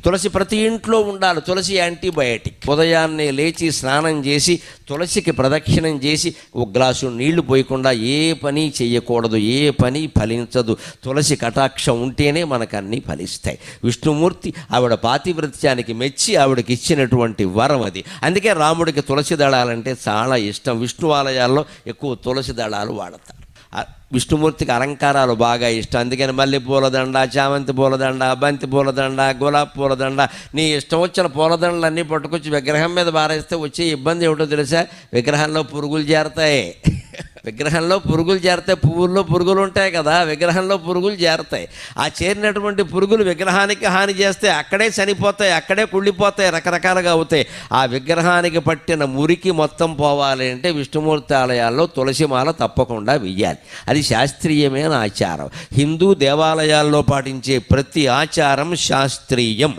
తులసి ప్రతి ఇంట్లో ఉండాలి. తులసి యాంటీబయాటిక్. ఉదయాన్నే లేచి స్నానం చేసి తులసికి ప్రదక్షిణం చేసి ఒక గ్లాసు నీళ్లు పోయకుండా ఏ పని చేయకూడదు. ఏ పని ఫలించదు. తులసి కటాక్షం ఉంటేనే మనకు అన్నీ ఫలిస్తాయి. విష్ణుమూర్తి ఆవిడ పాతివ్రత్యానికి మెచ్చి ఆవిడకి ఇచ్చినటువంటి వరం అది. అందుకే రాముడికి తులసి దళాలంటే చాలా ఇష్టం. విష్ణు ఆలయాల్లో ఎక్కువ తులసి దళాలు వాడతారు. విష్ణుమూర్తికి అలంకారాలు బాగా ఇష్టం. అందుకని మల్లె పూలదండ, చామంతి పూలదండ, బంతి పూలదండ, గులాబీ పూలదండ, నీ ఇష్టం వచ్చిన పూలదండలు అన్నీ పట్టుకొచ్చి విగ్రహం మీద బారేస్తే వచ్చే ఇబ్బంది ఏమిటో తెలుసా? విగ్రహంలో పురుగులు చేరతాయి. విగ్రహంలో పురుగులు చేరతాయి. పువ్వుల్లో పురుగులు ఉంటాయి కదా, విగ్రహంలో పురుగులు చేరతాయి. ఆ చేరినటువంటి పురుగులు విగ్రహానికి హాని చేస్తే అక్కడే చనిపోతాయి, అక్కడే కుళ్ళిపోతాయి, రకరకాలుగా అవుతాయి. ఆ విగ్రహానికి పట్టిన మురికి మొత్తం పోవాలి అంటే విష్ణుమూర్తి ఆలయాల్లో తులసిమాల తప్పకుండా వెయ్యాలి. అది శాస్త్రీయమైన ఆచారం. హిందూ దేవాలయాల్లో పాటించే ప్రతి ఆచారం శాస్త్రీయం.